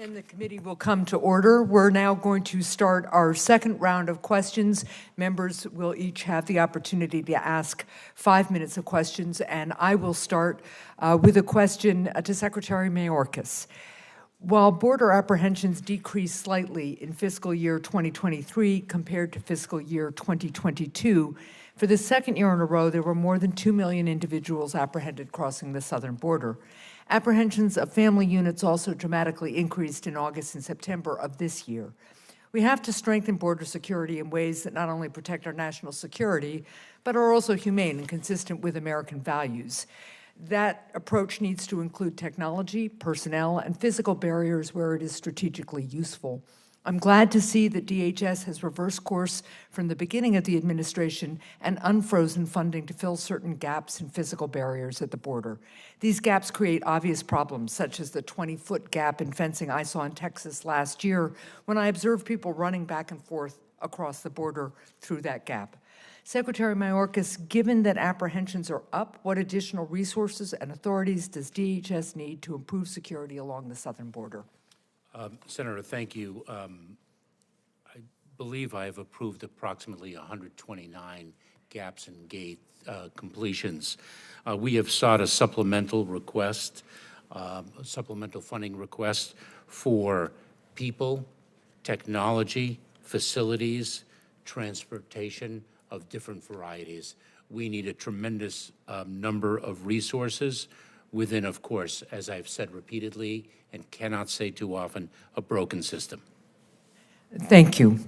And the committee will come to order. We're now going to start our second round of questions. Members will each have the opportunity to ask 5 minutes of questions, and I will start with a question to Secretary Mayorkas. While border apprehensions decreased slightly in fiscal year 2023 compared to fiscal year 2022, for the second year in a row, there were more than 2 million individuals apprehended crossing the southern border. Apprehensions of family units also dramatically increased in August and September of this year. We have to strengthen border security in ways that not only protect our national security, but are also humane and consistent with American values. That approach needs to include technology, personnel, and physical barriers where it is strategically useful. I'm glad to see that DHS has reversed course from the beginning of the administration and unfrozen funding to fill certain gaps in physical barriers at the border. These gaps create obvious problems, such as the 20-foot gap in fencing I saw in Texas last year when I observed people running back and forth across the border through that gap. Secretary Mayorkas, given that apprehensions are up, what additional resources and authorities does DHS need to improve security along the southern border? Senator, thank you. I believe I have approved approximately 129 gaps and gate completions. We have sought a supplemental request, supplemental funding request for people, technology, facilities, transportation of different varieties. We need a tremendous number of resources within, of course, as I've said repeatedly and cannot say too often, a broken system. Thank you.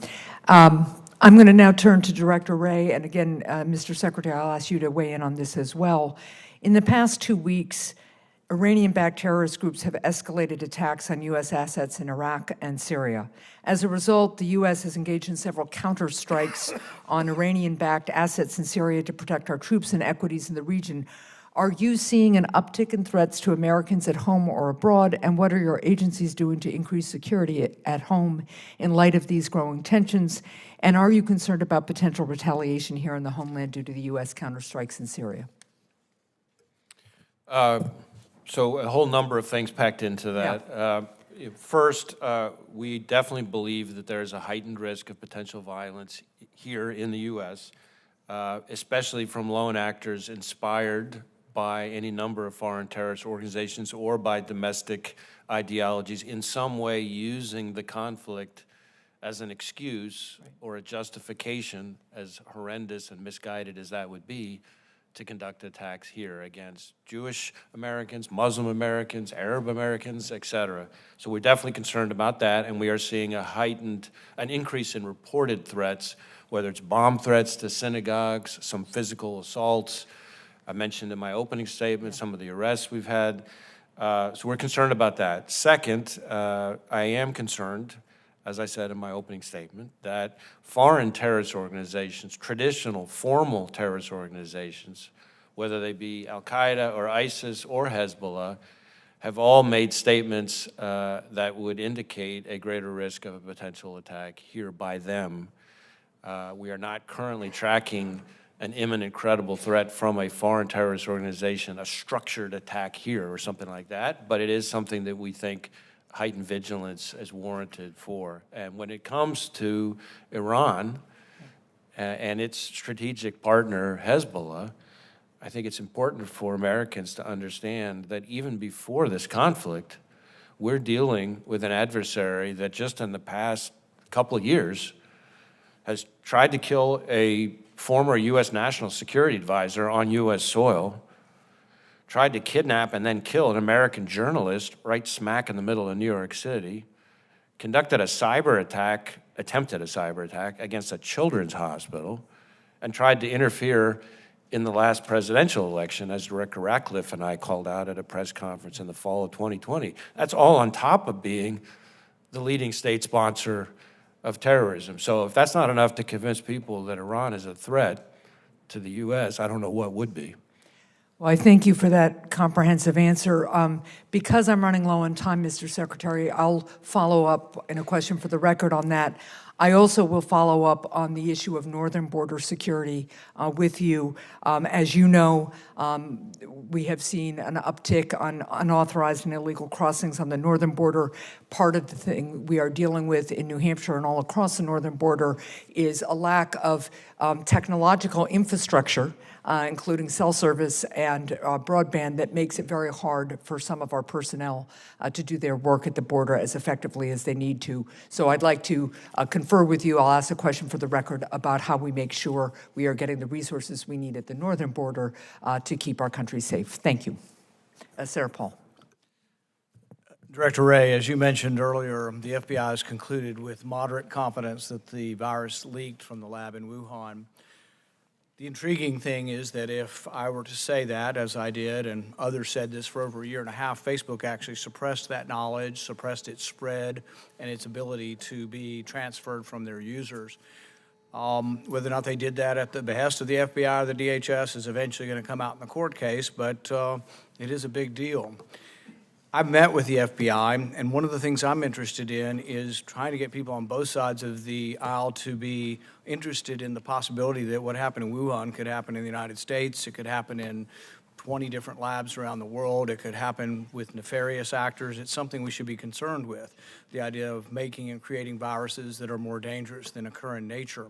I'm going to now turn to Director Wray, and again, Mr. Secretary, I'll ask you to weigh in on this as well. In the past 2 weeks, Iranian-backed terrorist groups have escalated attacks on U.S. assets in Iraq and Syria. As a result, the U.S. has engaged in several counterstrikes on Iranian-backed assets in Syria to protect our troops and equities in the region. Are you seeing an uptick in threats to Americans at home or abroad, and what are your agencies doing to increase security at home in light of these growing tensions? And are you concerned about potential retaliation here in the homeland due to the U.S. counterstrikes in Syria? So a whole number of things packed into that. Yeah. First, we definitely believe that there is a heightened risk of potential violence here in the U.S., especially from lone actors inspired by any number of foreign terrorist organizations or by domestic ideologies in some way using the conflict as an excuse or a justification, as horrendous and misguided as that would be, to conduct attacks here against Jewish Americans, Muslim Americans, Arab Americans, et cetera. So we're definitely concerned about that, and we are seeing an increase in reported threats, whether it's bomb threats to synagogues, some physical assaults. I mentioned in my opening statement some of the arrests we've had. So we're concerned about that. Second, I am concerned, as I said in my opening statement, that foreign terrorist organizations, traditional, formal terrorist organizations, whether they be Al-Qaeda or ISIS or Hezbollah, have all made statements that would indicate a greater risk of a potential attack here by them. We are not currently tracking an imminent credible threat from a foreign terrorist organization, a structured attack here or something like that, but it is something that we think heightened vigilance is warranted for. And when it comes to Iran and its strategic partner, Hezbollah, I think it's important for Americans to understand that even before this conflict, we're dealing with an adversary that just in the past couple of years has tried to kill a former U.S. national security advisor on U.S. soil, tried to kidnap and then kill an American journalist right smack in the middle of New York City, conducted a cyber attack, attempted a cyber attack against a children's hospital, and tried to interfere in the last presidential election, as Director Ratcliffe and I called out at a press conference in the fall of 2020. That's all on top of being the leading state sponsor of terrorism. So if that's not enough to convince people that Iran is a threat to the U.S., I don't know what would be. Well, I thank you for that comprehensive answer. Because I'm running low on time, Mr. Secretary, I'll follow up in a question for the record on that. I also will follow up on the issue of northern border security with you. As you know, we have seen an uptick on unauthorized and illegal crossings on the northern border. Part of the thing we are dealing with in New Hampshire and all across the northern border is a lack of technological infrastructure, including cell service and broadband, that makes it very hard for some of our personnel to do their work at the border as effectively as they need to. So I'd like to confer with you. I'll ask a question for the record about how we make sure we are getting the resources we need at the northern border to keep our country safe. Thank you. Sarah Paul. Director Wray, as you mentioned earlier, the FBI has concluded with moderate confidence that the virus leaked from the lab in Wuhan. The intriguing thing is that if I were to say that, as I did, and others said this for over a year and a half, Facebook actually suppressed that knowledge, suppressed its spread, and its ability to be transferred from their users. Whether or not they did that at the behest of the FBI or the DHS is eventually going to come out in the court case, but it is a big deal. I've met with the FBI, and one of the things I'm interested in is trying to get people on both sides of the aisle to be interested in the possibility that what happened in Wuhan could happen in the United States. It could happen in 20 different labs around the world. It could happen with nefarious actors. It's something we should be concerned with, the idea of making and creating viruses that are more dangerous than occur in nature.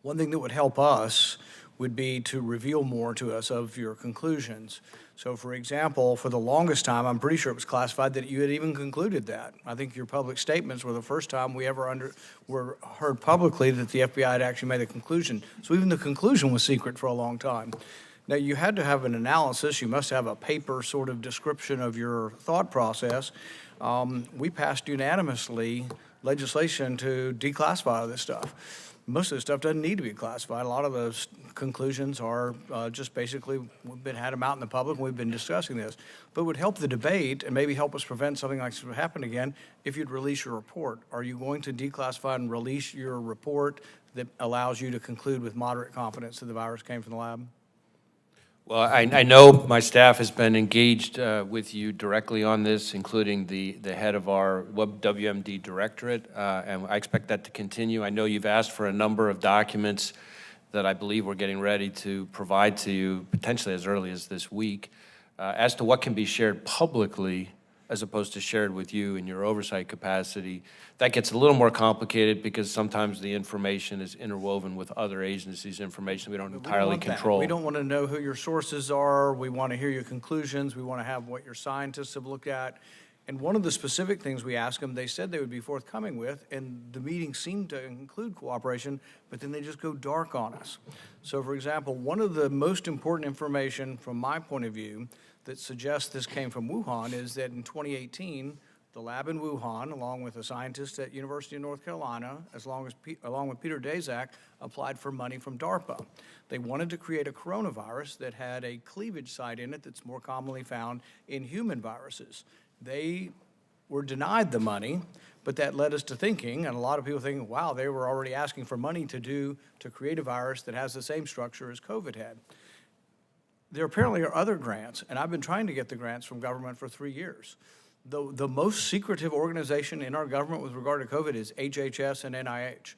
One thing that would help us would be to reveal more to us of your conclusions. So, for example, for the longest time, I'm pretty sure it was classified that you had even concluded that. I think your public statements were the first time we ever were heard publicly that the FBI had actually made a conclusion. So even the conclusion was secret for a long time. Now, you had to have an analysis. You must have a paper sort of description of your thought process. We passed unanimously legislation to declassify all this stuff. Most of the stuff doesn't need to be classified. A lot of those conclusions are just basically, we've had them out in the public and we've been discussing this. But it would help the debate and maybe help us prevent something like this from happening again if you'd release your report. Are you going to declassify and release your report that allows you to conclude with moderate confidence that the virus came from the lab? Well, I know my staff has been engaged with you directly on this, including the head of our WMD directorate, and I expect that to continue. I know you've asked for a number of documents that I believe we're getting ready to provide to you potentially as early as this week. As to what can be shared publicly as opposed to shared with you in your oversight capacity, that gets a little more complicated because sometimes the information is interwoven with other agencies' information we don't entirely control. We don't want to know who your sources are. We want to hear your conclusions. We want to have what your scientists have looked at. And one of the specific things we asked them, they said they would be forthcoming with, and the meeting seemed to include cooperation, but then they just go dark on us. So, for example, one of the most important information from my point of view that suggests this came from Wuhan is that in 2018, the lab in Wuhan, along with a scientist at University of North Carolina, along with Peter Daszak, applied for money from DARPA. They wanted to create a coronavirus that had a cleavage site in it that's more commonly found in human viruses. They were denied the money, but that led us to thinking, and a lot of people thinking, wow, they were already asking for money to create a virus that has the same structure as COVID had. There apparently are other grants, and I've been trying to get the grants from government for 3 years. The most secretive organization in our government with regard to COVID is HHS and NIH.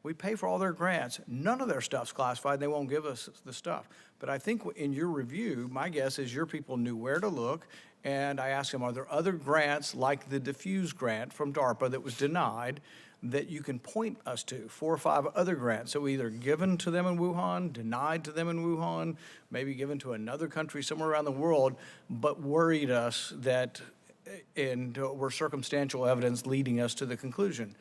We pay for all their grants. None of their stuff's classified. They won't give us the stuff. But I think in your review, my guess is your people knew where to look, and I asked them, are there other grants like the Diffuse grant from DARPA that was denied that you can point us to, 4 or 5 other grants that were either given to them in Wuhan, denied to them in Wuhan, maybe given to another country somewhere around the world, but worried us that, and were circumstantial evidence leading us to the conclusion.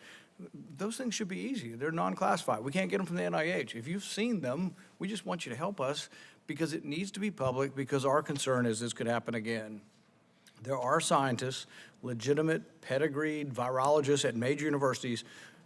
Those things should be easy. They're non-classified. We can't get them from the NIH. If you've seen them, we just want you to help us because it needs to be public because our concern is this could happen again. There are scientists, legitimate, pedigreed virologists at major universities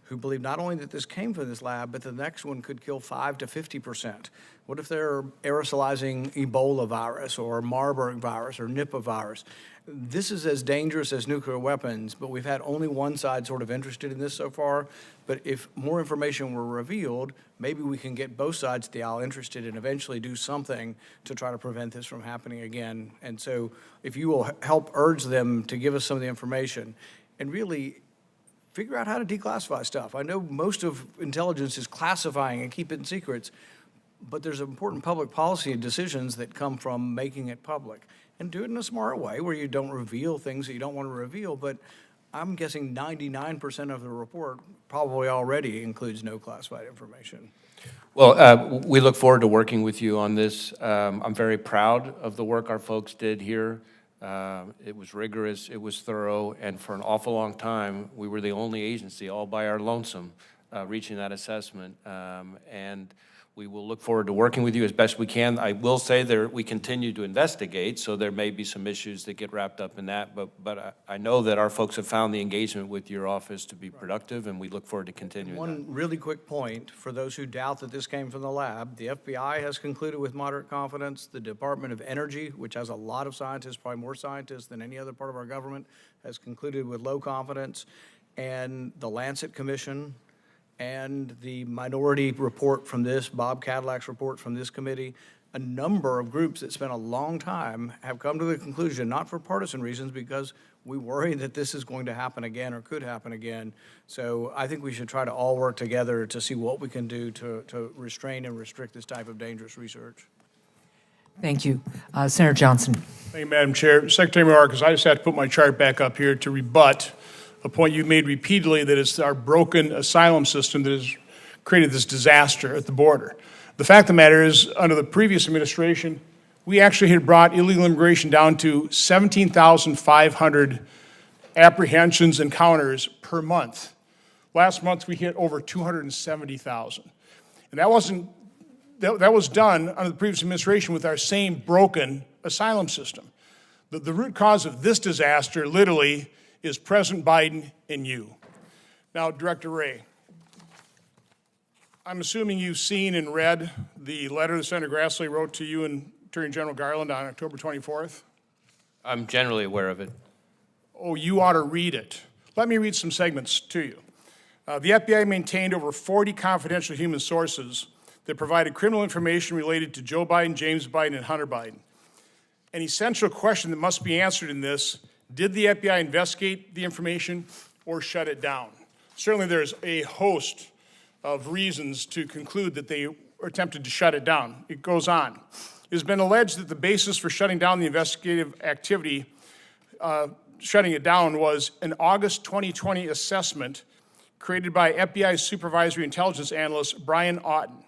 who believe not only that this came from this lab, but the next one could kill 5 to 50%. What if they're aerosolizing Ebola virus or Marburg virus or Nipah virus? This is as dangerous as nuclear weapons, but we've had only one side sort of interested in this so far. But if more information were revealed, maybe we can get both sides of the aisle interested and eventually do something to try to prevent this from happening again. And so if you will help urge them to give us some of the information and really figure out how to declassify stuff. I know most of intelligence is classifying and keeping secrets, but there's important public policy decisions that come from making it public. And do it in a smart way where you don't reveal things that you don't want to reveal, but I'm guessing 99% of the report probably already includes no classified information. Well, we look forward to working with you on this. I'm very proud of the work our folks did here. It was rigorous, it was thorough, and for an awful long time, we were the only agency all by our lonesome reaching that assessment. And we will look forward to working with you as best we can. I will say we continue to investigate, so there may be some issues that get wrapped up in that, but I know that our folks have found the engagement with your office to be productive, and we look forward to continuing One really quick point, for those who doubt that this came from the lab, the FBI has concluded with moderate confidence. The Department of Energy, which has a lot of scientists, probably more scientists than any other part of our government, has concluded with low confidence. And the Lancet Commission, and the minority report from this, Bob Cadillac's report from this committee, a number of groups that spent a long time have come to the conclusion, not for partisan reasons, because we worry that this is going to happen again or could happen again. So I think we should try to all work together to see what we can do to restrain and restrict this type of dangerous research. Thank you. Senator Johnson. Thank you, Madam Chair. Secretary Mayorkas, I just have to put my chart back up here to rebut a point you made repeatedly, that it's our broken asylum system that has created this disaster at the border. The fact of the matter is, under the previous administration, we actually had brought illegal immigration down to 17,500 apprehensions and encounters per month. Last month, we hit over 270,000. And that was done under the previous administration with our same broken asylum system. The root cause of this disaster, literally, is President Biden and you. Now, Director Wray, I'm assuming you've seen and read the letter that Senator Grassley wrote to you and Attorney General Garland on October 24th? I'm generally aware of it. Oh, you ought to read it. Let me read some segments to you. The FBI maintained over 40 confidential human sources that provided criminal information related to Joe Biden, James Biden, and Hunter Biden. An essential question that must be answered in this: did the FBI investigate the information or shut it down? Certainly there's a host of reasons to conclude that they attempted to shut it down. It goes on. It has been alleged that the basis for shutting down the investigative activity, shutting it down, was an August 2020 assessment created by FBI Supervisory Intelligence Analyst Brian Auten.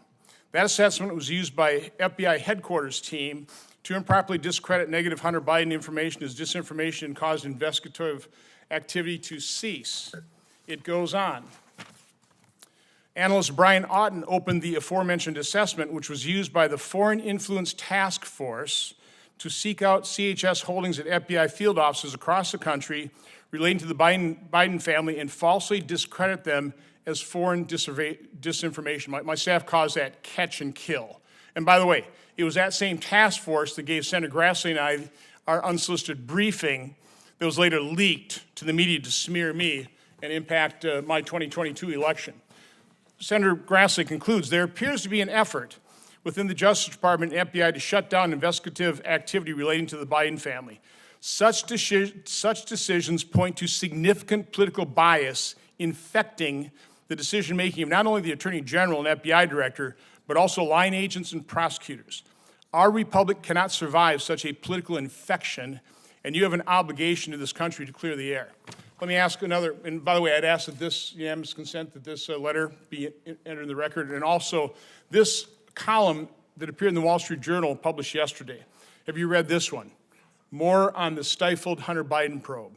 That assessment was used by FBI headquarters team to improperly discredit negative Hunter Biden information as disinformation and caused investigative activity to cease. It goes on. Analyst Brian Auten opened the aforementioned assessment, which was used by the Foreign Influence Task Force to seek out CHS holdings at FBI field offices across the country relating to the Biden family and falsely discredit them as foreign disinformation. My staff calls that catch and kill. And by the way, it was that same task force that gave Senator Grassley and I our unsolicited briefing that was later leaked to the media to smear me and impact my 2022 election. Senator Grassley concludes, there appears to be an effort within the Justice Department and FBI to shut down investigative activity relating to the Biden family. Such decisions point to significant political bias infecting the decision-making of not only the Attorney General and FBI Director, but also line agents and prosecutors. Our republic cannot survive such a political infection, and you have an obligation to this country to clear the air. Let me ask another, and by the way, I'd ask that this unanimous consent that this letter be entered in the record, and also this column that appeared in the Wall Street Journal published yesterday. Have you read this one? More on the stifled Hunter Biden probe.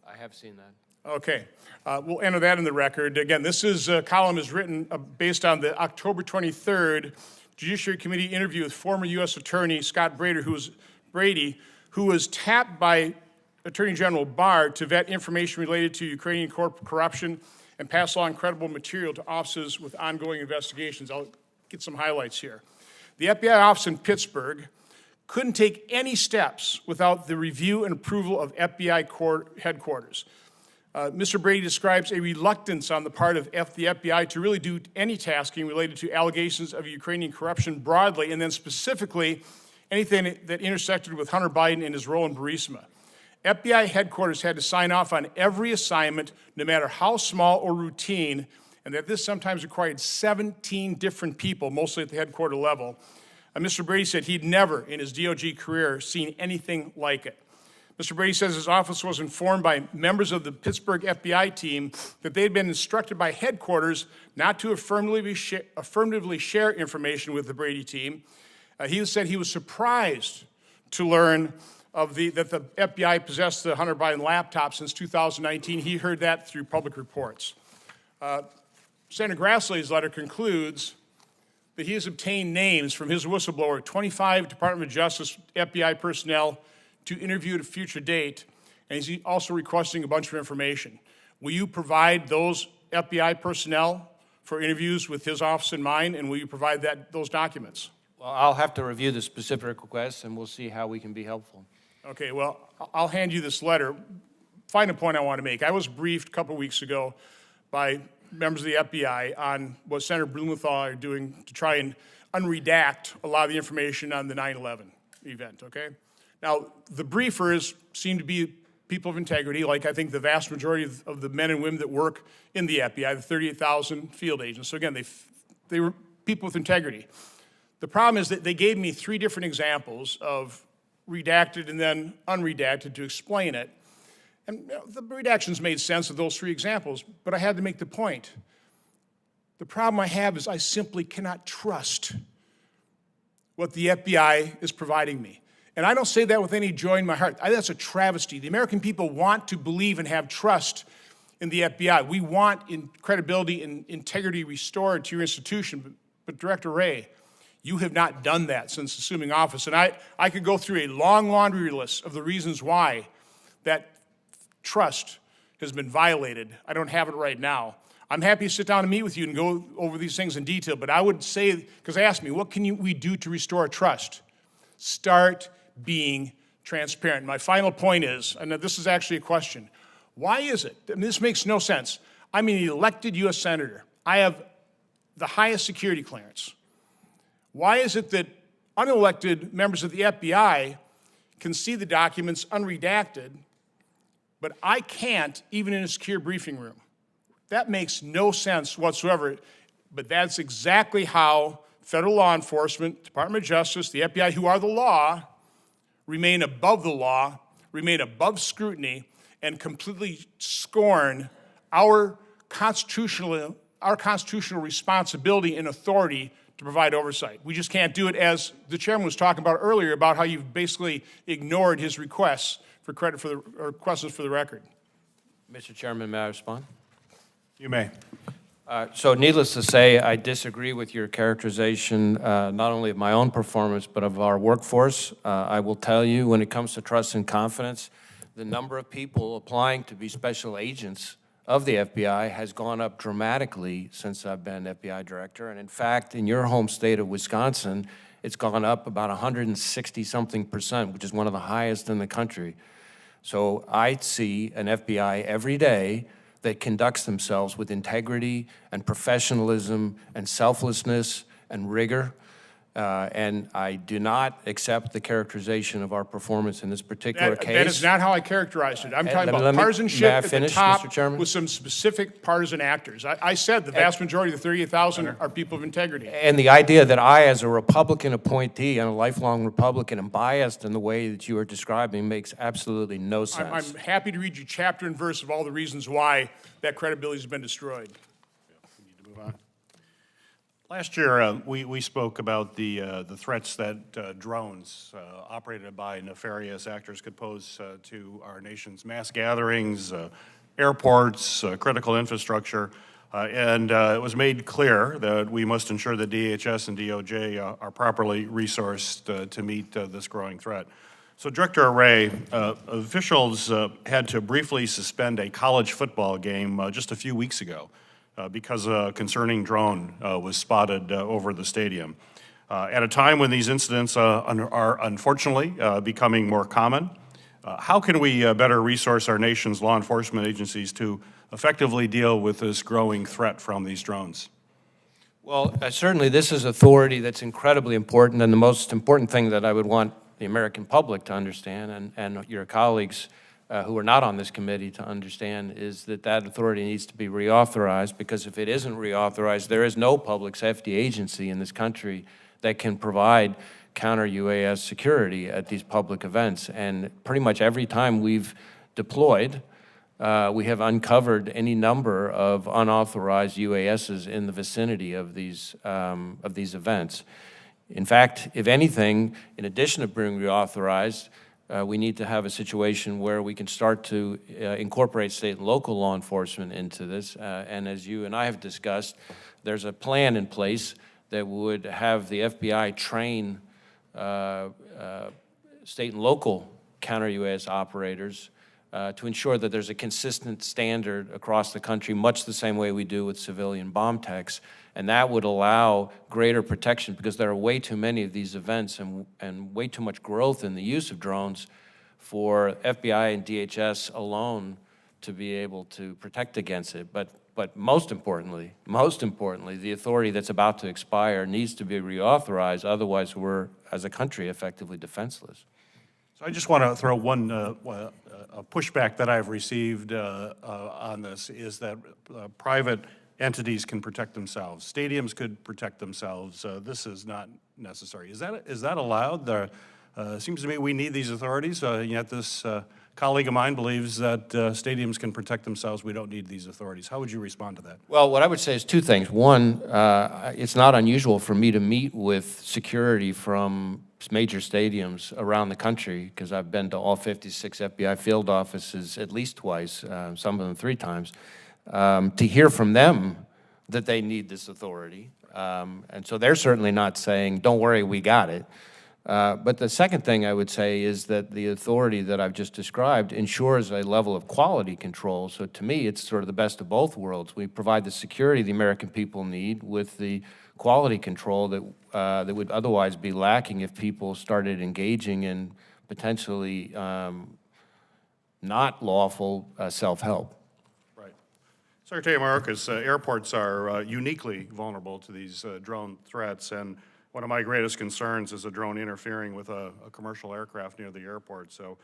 I have seen that. Okay, we'll enter that in the record. Again, this column is written based on the October 23rd Judiciary Committee interview with former U.S. Attorney Scott Brady, who was tapped by Attorney General Barr to vet information related to Ukrainian corporate corruption and pass along credible material to offices with ongoing investigations. I'll get some highlights here. The FBI office in Pittsburgh couldn't take any steps without the review and approval of FBI headquarters. Mr. Brady describes a reluctance on the part of the FBI to really do any tasking related to allegations of Ukrainian corruption broadly, and then specifically anything that intersected with Hunter Biden and his role in Burisma. FBI headquarters had to sign off on every assignment, no matter how small or routine, and that this sometimes required 17 different people, mostly at the headquarter level. Mr. Brady said he'd never in his DOJ career seen anything like it. Mr. Brady says his office was informed by members of the Pittsburgh FBI team that they had been instructed by headquarters not to affirmatively share information with the Brady team. He said he was surprised to learn that the FBI possessed the Hunter Biden laptop since 2019. He heard that through public reports. Senator Grassley's letter concludes that he has obtained names from his whistleblower, 25 Department of Justice FBI personnel, to interview at a future date, and he's also requesting a bunch of information. Will you provide those FBI personnel for interviews with his office in mind, and will you provide those documents? Well, I'll have to review the specific requests, and we'll see how we can be helpful. Okay, well, I'll hand you this letter. Final point I want to make. I was briefed a couple weeks ago by members of the FBI on what Senator Blumenthal are doing to try and unredact a lot of the information on the 9/11 event, okay? Now, the briefers seem to be people of integrity, like I think the vast majority of the men and women that work in the FBI, the 38,000 field agents. So again, they were people with integrity. The problem is that they gave me 3 different examples of redacted and then unredacted to explain it. And the redactions made sense of those 3 examples, but I had to make the point. The problem I have is I simply cannot trust what the FBI is providing me. And I don't say that with any joy in my heart. That's a travesty. The American people want to believe and have trust in the FBI. We want credibility and integrity restored to your institution. But Director Wray, you have not done that since assuming office. And I could go through a long laundry list of the reasons why that trust has been violated. I don't have it right now. I'm happy to sit down and meet with you and go over these things in detail. But I would say, because they asked me, what can we do to restore trust? Start being transparent. My final point is, and this is actually a question, why is it? I mean, this makes no sense. I'm an elected U.S. Senator. I have the highest security clearance. Why is it that unelected members of the FBI can see the documents unredacted, but I can't, even in a secure briefing room? That makes no sense whatsoever, but that's exactly how federal law enforcement, Department of Justice, the FBI, who are the law, remain above the law, remain above scrutiny, and completely scorn our constitutional responsibility and authority to provide oversight. We just can't do it, as the chairman was talking about earlier, about how you've basically ignored his requests for credit for or questions for the record. Mr. Chairman, may I respond? You may. So needless to say, I disagree with your characterization, not only of my own performance, but of our workforce. I will tell you, when it comes to trust and confidence, the number of people applying to be special agents of the FBI has gone up dramatically since I've been FBI director. And in fact, in your home state of Wisconsin, it's gone up about 160-something%, which is one of the highest in the country. So I see an FBI every day that conducts themselves with integrity and professionalism and selflessness and rigor. And I do not accept the characterization of our performance in this particular case. That is not how I characterized it. I'm talking about partisanship at the top with some specific partisan actors. I said the vast majority of the 38,000 are people of integrity. And the idea that I, as a Republican appointee and a lifelong Republican, am biased in the way that you are describing makes absolutely no sense. I'm happy to read you chapter and verse of all the reasons why that credibility has been destroyed. We need to move on. Last year, we spoke about the threats that drones operated by nefarious actors could pose to our nation's mass gatherings, airports, critical infrastructure, and it was made clear that we must ensure that DHS and DOJ are properly resourced to meet this growing threat. So Director Wray, officials had to briefly suspend a college football game just a few weeks ago because a concerning drone was spotted over the stadium. At a time when these incidents are unfortunately becoming more common, how can we better resource our nation's law enforcement agencies to effectively deal with this growing threat from these drones? Well, certainly this is authority that's incredibly important, and the most important thing that I would want the American public to understand, and your colleagues who are not on this committee to understand, is that that authority needs to be reauthorized, because if it isn't reauthorized, there is no public safety agency in this country that can provide counter-UAS security at these public events. And pretty much every time we've deployed, we have uncovered any number of unauthorized UASs in the vicinity of these events. In fact, if anything, in addition to being reauthorized, we need to have a situation where we can start to incorporate state and local law enforcement into this. And as you and I have discussed, there's a plan in place that would have the FBI train state and local counter-UAS operators to ensure that there's a consistent standard across the country, much the same way we do with civilian bomb techs. And that would allow greater protection, because there are way too many of these events and way too much growth in the use of drones for FBI and DHS alone to be able to protect against it. But most importantly, the authority that's about to expire needs to be reauthorized. Otherwise, we're, as a country, effectively defenseless. So I just want to throw one a pushback that I've received on this is that private entities can protect themselves. Stadiums could protect themselves. This is not necessary. Is that allowed? Seems to me we need these authorities, yet this colleague of mine believes that stadiums can protect themselves. We don't need these authorities. How would you respond to that? Well, what I would say is two things. One, it's not unusual for me to meet with security from major stadiums around the country, because I've been to all 56 FBI field offices at least twice, some of them 3 times, to hear from them that they need this authority. And so they're certainly not saying, don't worry, we got it. But the second thing I would say is that the authority that I've just described ensures a level of quality control. So to me, it's sort of the best of both worlds. We provide the security the American people need with the quality control that that would otherwise be lacking if people started engaging in potentially not lawful self-help. Right. Secretary Mayorkas, airports are uniquely vulnerable to these drone threats, and one of my greatest concerns is a drone interfering with a commercial aircraft near the airport. So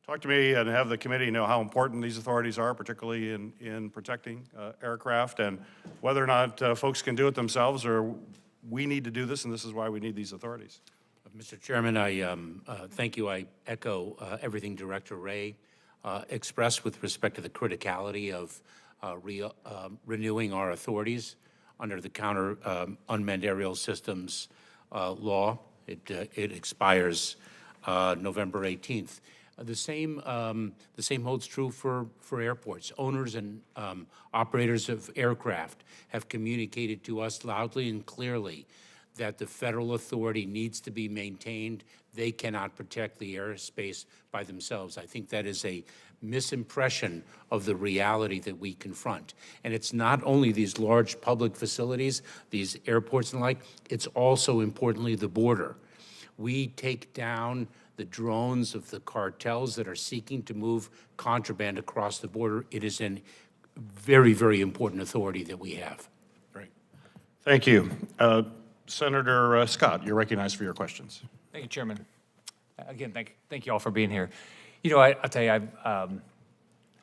talk to me and have the committee know how important these authorities are, particularly in protecting aircraft, and whether or not folks can do it themselves, or we need to do this, and this is why we need these authorities. Mr. Chairman, I thank you. I echo everything Director Wray expressed with respect to the criticality of renewing our authorities under the Counter Unmanned Aerial Systems law. It expires November 18th. The same holds true for airports. Owners and operators of aircraft have communicated to us loudly and clearly that the federal authority needs to be maintained. They cannot protect the airspace by themselves. I think that is a misimpression of the reality that we confront. And it's not only these large public facilities, these airports and the like, it's also importantly the border. We take down the drones of the cartels that are seeking to move contraband across the border. It is a very, very important authority that we have. Great. Thank you. Senator Scott, you're recognized for your questions. Thank you, Chairman. Again, thank you all for being here. You know, I'll tell you,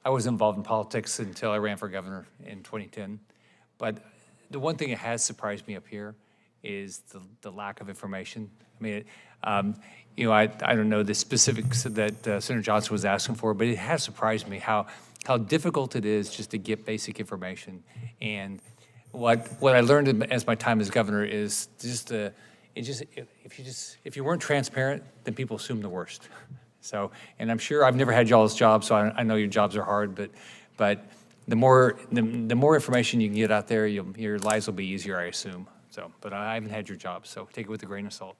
I was involved in politics until I ran for governor in 2010. But the one thing that has surprised me up here is the lack of information. I mean, you know, I don't know the specifics that Senator Johnson was asking for, but it has surprised me how difficult it is just to get basic information. And what I learned as my time as governor is just if you weren't transparent, then people assume the worst. So, and I'm sure I've never had y'all's jobs, so I know your jobs are hard, but the more information you can get out there, your lives will be easier, I assume. So, but I haven't had your job, so take it with a grain of salt.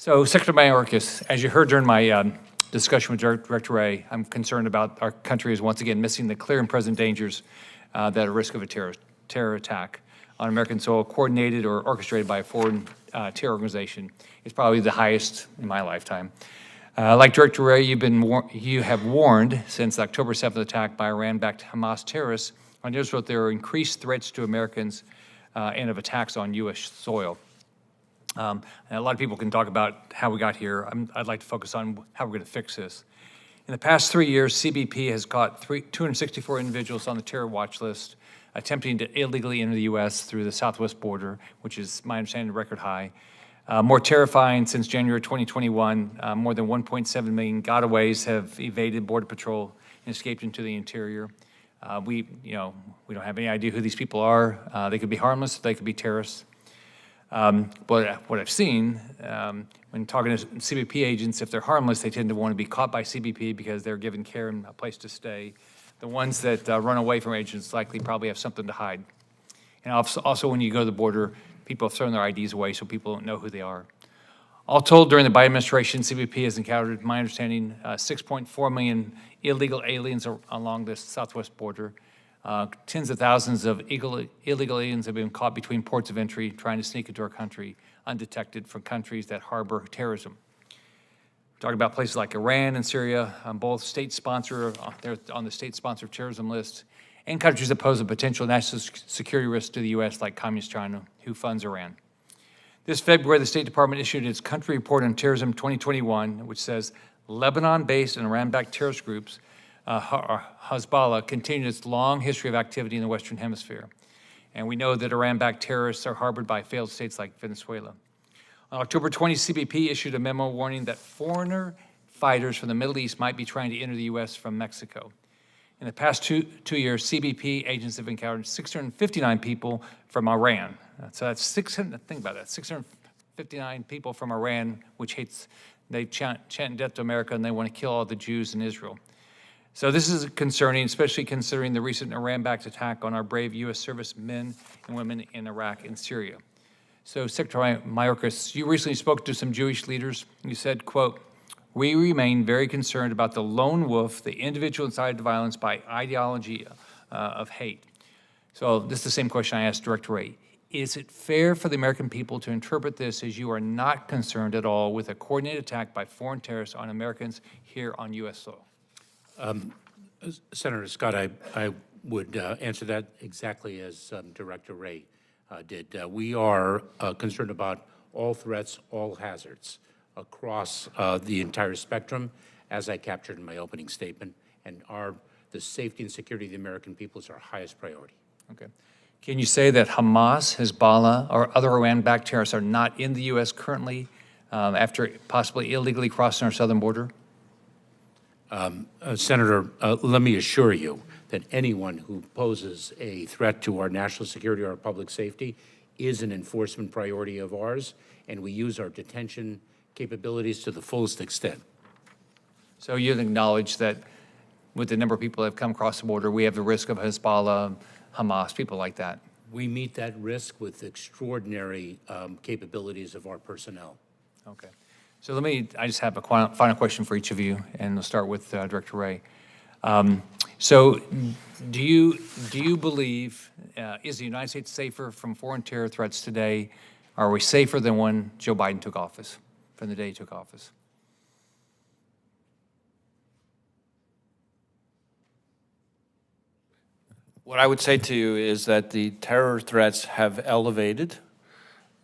So, Secretary Mayorkas, as you heard during my discussion with Director Wray, I'm concerned about our country is once again missing the clear and present dangers that are at risk of a terror attack on American soil, coordinated or orchestrated by a foreign terror organization. It's probably the highest in my lifetime. Like Director Wray, you have warned since the October 7th attack by Iran-backed Hamas terrorists on Israel that there are increased threats to Americans and of attacks on U.S. soil. And a lot of people can talk about how we got here. I'd like to focus on how we're going to fix this. In the past 3 years, CBP has caught 264 individuals on the terror watch list attempting to illegally enter the U.S. through the southwest border, which is, my understanding, a record high. More terrifying, since January 2021, more than 1.7 million gotaways have evaded Border Patrol and escaped into the interior. We don't have any idea who these people are. They could be harmless, they could be terrorists. But what I've seen, when talking to CBP agents, if they're harmless, they tend to want to be caught by CBP because they're given care and a place to stay. The ones that run away from agents likely probably have something to hide. And also when you go to the border, people have thrown their IDs away so people don't know who they are. All told, during the Biden administration, CBP has encountered, my understanding, 6.4 million illegal aliens along the southwest border. Tens of thousands of illegal aliens have been caught between ports of entry trying to sneak into our country undetected from countries that harbor terrorism. We're talking about places like Iran and Syria, both they're on the state-sponsored terrorism list, and countries that pose a potential national security risk to the U.S., like Communist China, who funds Iran. This February, the State Department issued its Country Report on Terrorism 2021, which says Lebanon-based and Iran-backed terrorist groups, Hezbollah, continued its long history of activity in the Western Hemisphere. And we know that Iran-backed terrorists are harbored by failed states like Venezuela. On October 20, CBP issued a memo warning that foreigner fighters from the Middle East might be trying to enter the U.S. from Mexico. In the past two years, CBP agents have encountered 659 people from Iran. So that's 600, think about that, 659 people from Iran, which they chant death to America, and they want to kill all the Jews in Israel. So this is concerning, especially considering the recent Iran-backed attack on our brave U.S. servicemen and women in Iraq and Syria. So Secretary Mayorkas, you recently spoke to some Jewish leaders. You said, quote, "We remain very concerned about the lone wolf, the individual incited to violence by ideology of hate." So this is the same question I asked Director Wray. Is it fair for the American people to interpret this as you are not concerned at all with a coordinated attack by foreign terrorists on Americans here on U.S. soil? Senator Scott, I would answer that exactly as Director Wray did. We are concerned about all threats, all hazards across the entire spectrum, as I captured in my opening statement, and the safety and security of the American people is our highest priority. Okay. Can you say that Hamas, Hezbollah, or other Iran-backed terrorists are not in the U.S. currently after possibly illegally crossing our southern border? Senator, let me assure you that anyone who poses a threat to our national security or our public safety is an enforcement priority of ours, and we use our detention capabilities to the fullest extent. So you acknowledge that with the number of people that have come across the border, we have the risk of Hezbollah, Hamas, people like that? We meet that risk with extraordinary capabilities of our personnel. Okay. So I just have a final question for each of you, and we'll start with Director Wray. So do you believe, is the United States safer from foreign terror threats today? Are we safer than when Joe Biden took office, from the day he took office? What I would say to you is that the terror threats have elevated,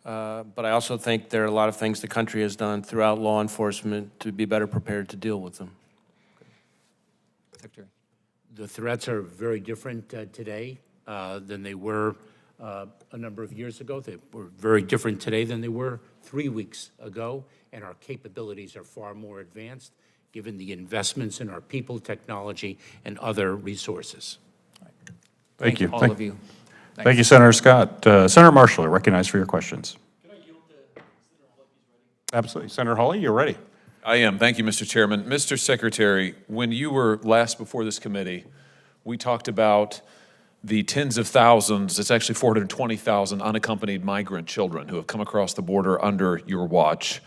but I also think there are a lot of things the country has done throughout law enforcement to be better prepared to deal with them. Secretary. The threats are very different today than they were a number of years ago. They were very different today than they were 3 weeks ago, and our capabilities are far more advanced given the investments in our people, technology, and other resources. Thank you. All of you. Thank you, Senator Scott. Senator Marshall, you're recognized for your questions. Can I yield to Senator Hawley? Absolutely. Senator Hawley, you're ready. I am. Thank you, Mr. Chairman. Mr. Secretary, when you were last before this committee, we talked about the tens of thousands, it's actually 420,000 unaccompanied migrant children who have come across the border under your watch.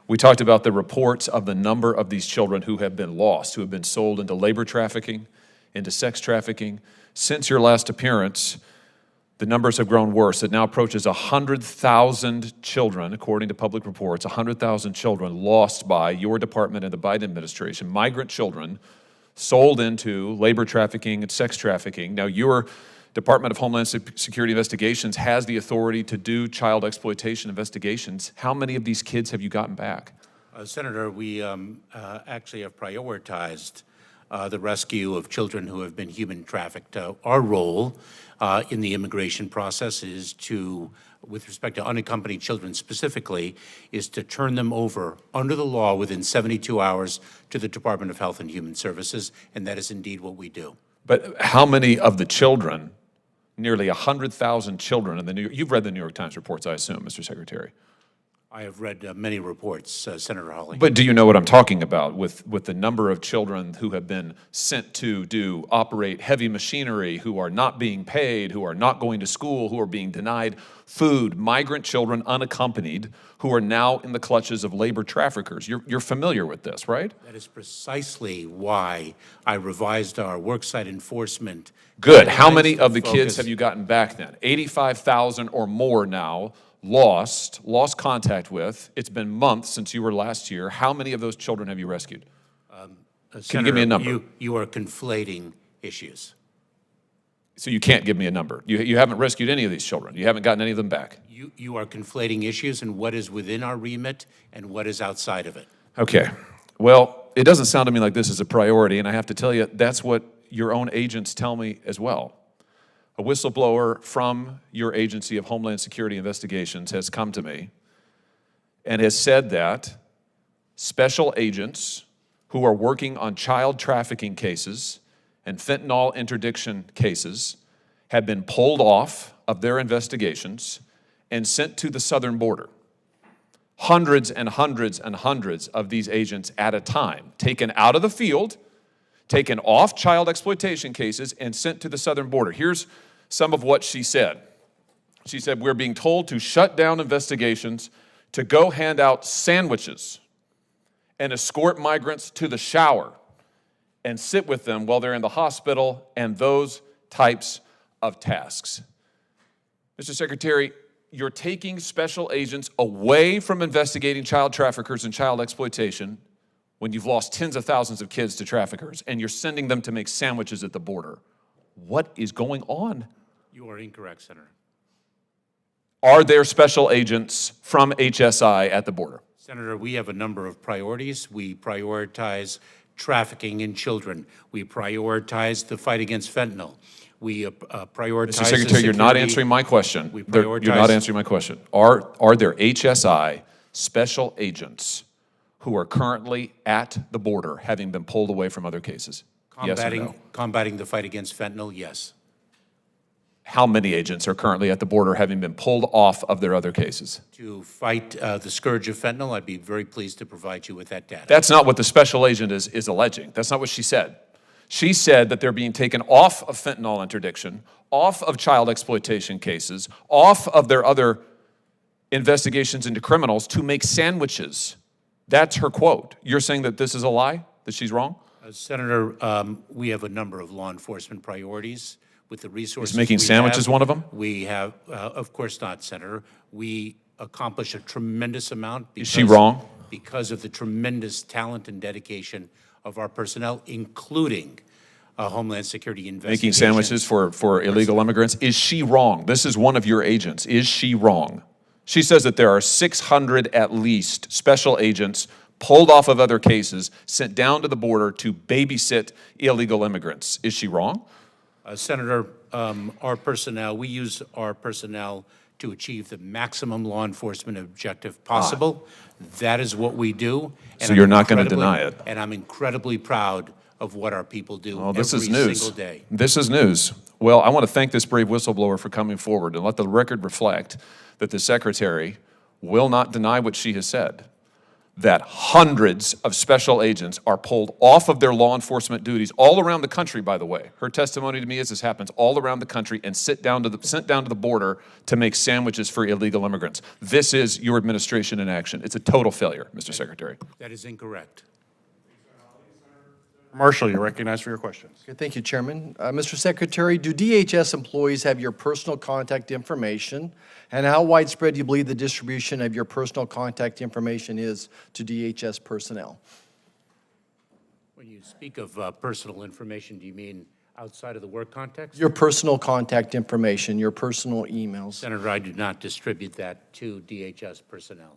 We talked about the reports of the number of these children who have been lost, who have been sold into labor trafficking, into sex trafficking. Since your last appearance, the numbers have grown worse. It now approaches 100,000 children, according to public reports, 100,000 children lost by your department and the Biden administration, migrant children sold into labor trafficking and sex trafficking. Now, your Department of Homeland Security Investigations has the authority to do child exploitation investigations. How many of these kids have you gotten back? Senator, we actually have prioritized the rescue of children who have been human trafficked. Our role in the immigration process is to, with respect to unaccompanied children specifically, is to turn them over under the law within 72 hours to the Department of Health and Human Services, and that is indeed what we do. But how many of the children, nearly 100,000 children in the New York, you've read the New York Times reports, I assume, Mr. Secretary. I have read many reports, Senator Hawley. But do you know what I'm talking about with the number of children who have been sent to operate heavy machinery, who are not being paid, who are not going to school, who are being denied food, migrant children unaccompanied, who are now in the clutches of labor traffickers? You're familiar with this, right? That is precisely why I revised our worksite enforcement. Good. How many of the focus. kids have you gotten back then? 85,000 or more now. Lost contact with. It's been months since you were last here. How many of those children have you rescued? Can you give me a number? You are conflating issues. So you can't give me a number. You haven't rescued any of these children. You haven't gotten any of them back. You are conflating issues and what is within our remit and what is outside of it. Okay. Well, it doesn't sound to me like this is a priority, and I have to tell you, that's what your own agents tell me as well. A whistleblower from your agency of Homeland Security Investigations has come to me and has said that special agents who are working on child trafficking cases and fentanyl interdiction cases have been pulled off of their investigations and sent to the southern border. Hundreds and hundreds and hundreds of these agents at a time, taken out of the field, taken off child exploitation cases, and sent to the southern border. Here's some of what she said. She said, we're being told to shut down investigations, to go hand out sandwiches, and escort migrants to the shower, and sit with them while they're in the hospital, and those types of tasks. Mr. Secretary, you're taking special agents away from investigating child traffickers and child exploitation when you've lost tens of thousands of kids to traffickers, and you're sending them to make sandwiches at the border. What is going on? You are incorrect, Senator. Are there special agents from HSI at the border? Senator, we have a number of priorities. We prioritize trafficking in children. We prioritize the fight against fentanyl. We prioritize Mr. Secretary, you're not answering my question. You're not answering my question. Are there HSI special agents who are currently at the border, having been pulled away from other cases? Yes or no? Combating the fight against fentanyl, yes. How many agents are currently at the border, having been pulled off of their other cases? To fight the scourge of fentanyl, I'd be very pleased to provide you with that data. That's not what the special agent is alleging. That's not what she said. She said that they're being taken off of fentanyl interdiction, off of child exploitation cases, off of their other investigations into criminals to make sandwiches. That's her quote. You're saying that this is a lie, that she's wrong? Senator, we have a number of law enforcement priorities with the resources. Is making sandwiches one of them? We have, of course not, Senator. We accomplish a tremendous amount. Is she wrong? Because of the tremendous talent and dedication of our personnel, including Homeland Security investigations. Making sandwiches for illegal immigrants. Is she wrong? This is one of your agents. Is she wrong? She says that there are 600 at least special agents pulled off of other cases, sent down to the border to babysit illegal immigrants. Is she wrong? Senator, our personnel, we use our personnel to achieve the maximum law enforcement objective possible. That is what we do. And So you're not going to deny it? And I'm incredibly proud of what our people do This every is news. single day. This is news. Well, I want to thank this brave whistleblower for coming forward and let the record reflect that the Secretary will not deny what she has said. that hundreds of special agents are pulled off of their law enforcement duties all around the country, by the way. Her testimony to me is this happens all around the country and sent down to the border to make sandwiches for illegal immigrants. This is your administration in action. It's a total failure, Mr. Secretary. That is incorrect. Marshall, you're recognized for your questions. Okay, thank you, Chairman. Mr. Secretary, do DHS employees have your personal contact information? And how widespread do you believe the distribution of your personal contact information is to DHS personnel? When you speak of personal information, do you mean outside of the work context? Your personal contact information, your personal emails. Senator, I do not distribute that to DHS personnel.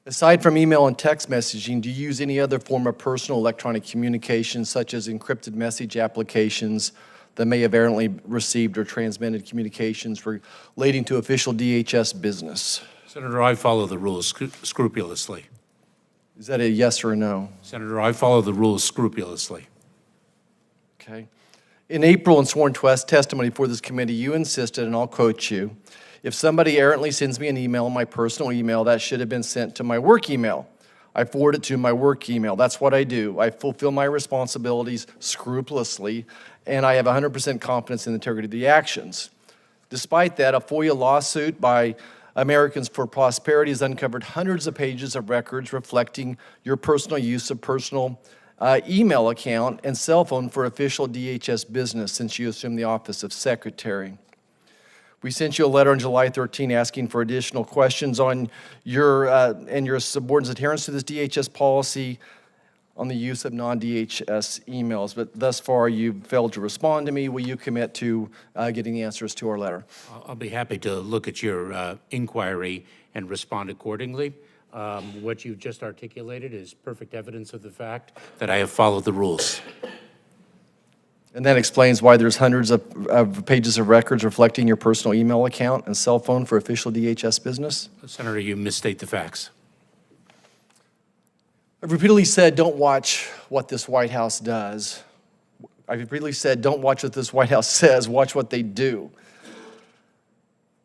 Aside from email and text messaging, do you use any other form of personal electronic communication, such as encrypted message applications that may have errantly received or transmitted communications relating to official DHS business? Senator, I follow the rules scrupulously. Is that a yes or a no? Senator, I follow the rules scrupulously. Okay. In April, in sworn testimony before this committee, you insisted, and I'll quote you, "If somebody errantly sends me an email, my personal email, that should have been sent to my work email. I forward it to my work email. That's what I do. I fulfill my responsibilities scrupulously, and I have 100% confidence in the integrity of the actions." Despite that, a FOIA lawsuit by Americans for Prosperity has uncovered hundreds of pages of records reflecting your personal use of personal email account and cell phone for official DHS business since you assumed the office of Secretary. We sent you a letter on July 13 asking for additional questions on your and your subordinates' adherence to this DHS policy on the use of non-DHS emails, but thus far you've failed to respond to me. Will you commit to getting the answers to our letter? I'll be happy to look at your inquiry and respond accordingly. What you've just articulated is perfect evidence of the fact that I have followed the rules. And that explains why there's hundreds of pages of records reflecting your personal email account and cell phone for official DHS business? Senator, you misstate the facts. I've repeatedly said, don't watch what this White House does. I've repeatedly said, don't watch what this White House says, watch what they do.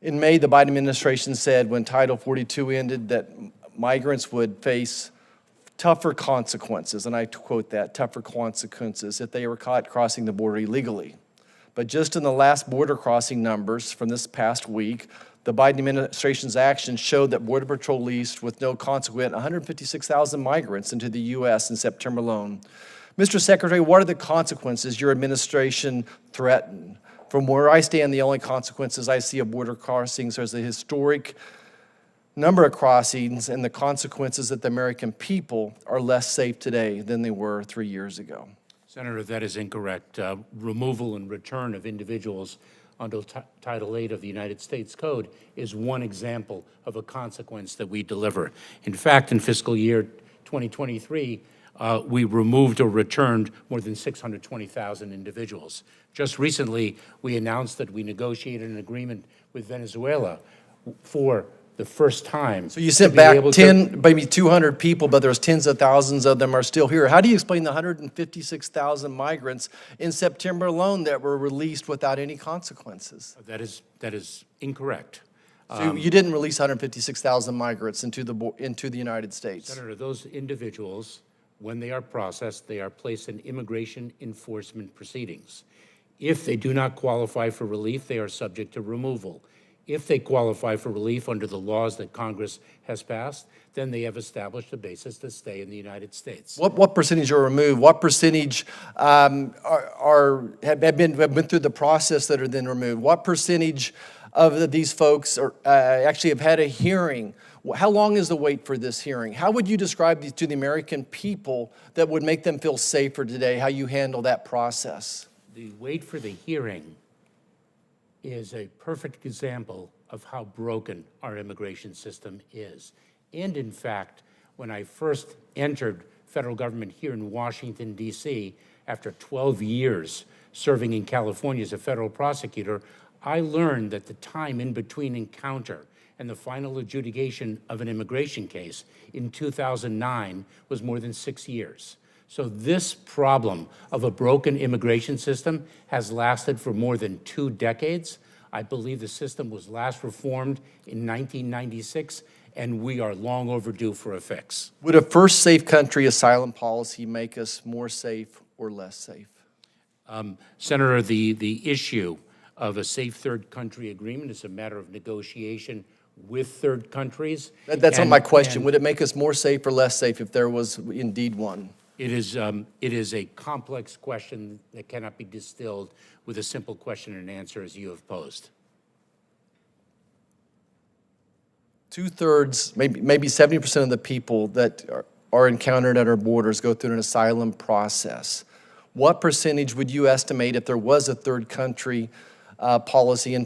In May, the Biden administration said when Title 42 ended that migrants would face tougher consequences, and I quote that, tougher consequences if they were caught crossing the border illegally. But just in the last border crossing numbers from this past week, the Biden administration's actions showed that Border Patrol released with no consequence 156,000 migrants into the U.S. in September alone. Mr. Secretary, what are the consequences your administration threatened? From where I stand, the only consequences I see of border crossings are the historic number of crossings and the consequences that the American people are less safe today than they were 3 years ago. Senator, that is incorrect. Removal and return of individuals under Title VIII of the United States Code is one example of a consequence that we deliver. In fact, in fiscal year 2023, we removed or returned more than 620,000 individuals. Just recently, we announced that we negotiated an agreement with Venezuela for the first time. So you sent back 10, maybe 200 people, but there's tens of thousands of them are still here. How do you explain the 156,000 migrants in September alone that were released without any consequences? That is incorrect. So you didn't release 156,000 migrants into the United States. Senator, those individuals, when they are processed, they are placed in immigration enforcement proceedings. If they do not qualify for relief, they are subject to removal. If they qualify for relief under the laws that Congress has passed, then they have established a basis to stay in the United States. What percentage are removed? What percentage have been through the process that are then removed? What percentage of these folks actually have had a hearing? How long is the wait for this hearing? How would you describe these to the American people that would make them feel safer today, how you handle that process? The wait for the hearing is a perfect example of how broken our immigration system is. And in fact, when I first entered federal government here in Washington, D.C., after 12 years serving in California as a federal prosecutor, I learned that the time in between encounter and the final adjudication of an immigration case in 2009 was more than 6 years. So this problem of a broken immigration system has lasted for more than 2 decades. I believe the system was last reformed in 1996, and we are long overdue for a fix. Would a first safe country asylum policy make us more safe or less safe? Senator, the issue of a safe third country agreement is a matter of negotiation with third countries. That's not And- my question. and Would it make us more safe or less safe if there was indeed one? It is a complex question that cannot be distilled with a simple question and answer as you have posed. Two-thirds, maybe 70% of the people that are encountered at our borders go through an asylum process. What percentage would you estimate if there was a third country policy in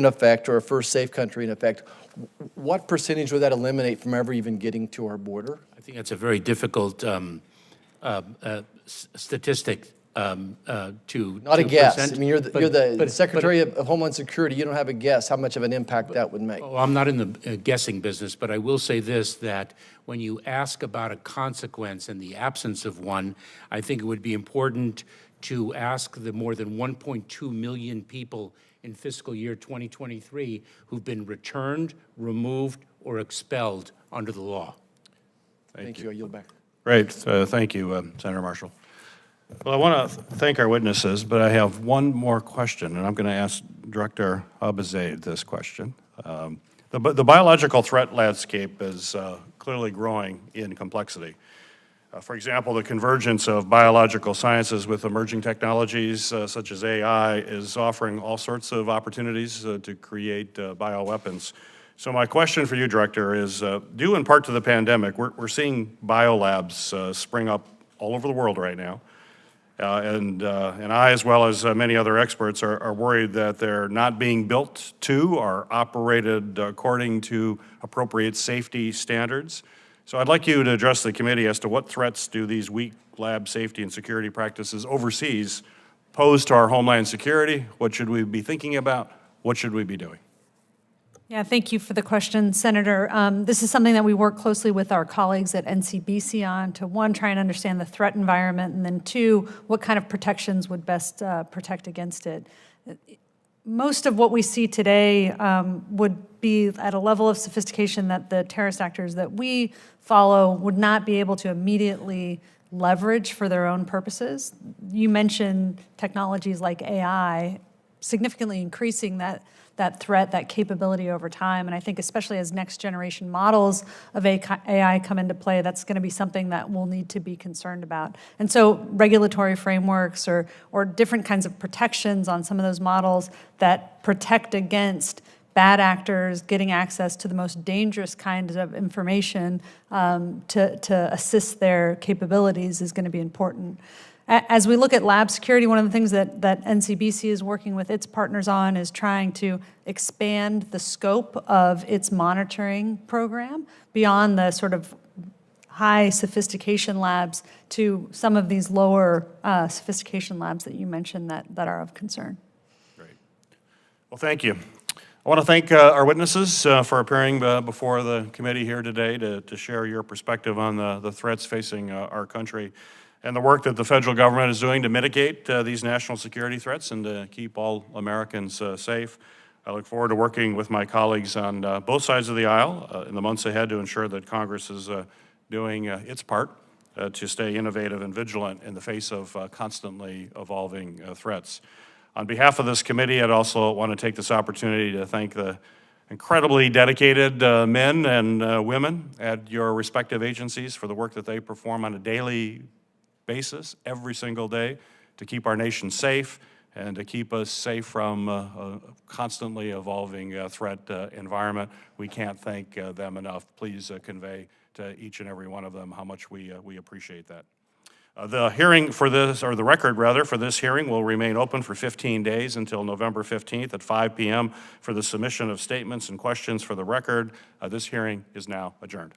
effect, or a first safe country in effect? What percentage would that eliminate from ever even getting to our border? I think that's a very difficult statistic to Not a guess. present. I mean, you're But- the but- Secretary of Homeland Security. You don't have a guess how much of an impact that would make. Well, I'm not in the guessing business, but I will say this, that when you ask about a consequence in the absence of one, I think it would be important to ask the more than 1.2 million people in fiscal year 2023 who've been returned, removed, or expelled under the law. Thank you. I yield back. Great, thank you, Senator Marshall. Well, I want to thank our witnesses, but I have one more question, and I'm going to ask Director Abizaid this question. The biological threat landscape is clearly growing in complexity. For example, the convergence of biological sciences with emerging technologies such as AI is offering all sorts of opportunities to create bioweapons. So my question for you, Director, is due in part to the pandemic, we're seeing biolabs spring up all over the world right now. And I, as well as many other experts, are worried that they're not being built to or operated according to appropriate safety standards. So I'd like you to address the committee as to what threats do these weak lab safety and security practices overseas pose to our homeland security? What should we be thinking about? What should we be doing? Yeah, thank you for the question, Senator. This is something that we work closely with our colleagues at NCBC on to, one, try and understand the threat environment, and then two, what kind of protections would best protect against it. Most of what we see today would be at a level of sophistication that the terrorist actors that we follow would not be able to immediately leverage for their own purposes. You mentioned technologies like AI significantly increasing that threat, that capability over time. And I think especially as next generation models of AI come into play, that's going to be something that we'll need to be concerned about. And so regulatory frameworks or different kinds of protections on some of those models that protect against bad actors getting access to the most dangerous kinds of information to assist their capabilities is going to be important. As we look at lab security, one of the things that NCBC is working with its partners on is trying to expand the scope of its monitoring program beyond the sort of high sophistication labs to some of these lower sophistication labs that you mentioned that are of concern. Great. Well, thank you. I want to thank our witnesses for appearing before the committee here today to share your perspective on the threats facing our country and the work that the federal government is doing to mitigate these national security threats and to keep all Americans safe. I look forward to working with my colleagues on both sides of the aisle in the months ahead to ensure that Congress is doing its part to stay innovative and vigilant in the face of constantly evolving threats. On behalf of this committee, I'd also want to take this opportunity to thank the incredibly dedicated men and women at your respective agencies for the work that they perform on a daily basis every single day to keep our nation safe and to keep us safe from a constantly evolving threat environment. We can't thank them enough. Please convey to each and every one of them how much we appreciate that. The hearing for this, or the record rather, for this hearing will remain open for 15 days until November 15th at 5 p.m. for the submission of statements and questions for the record. This hearing is now adjourned.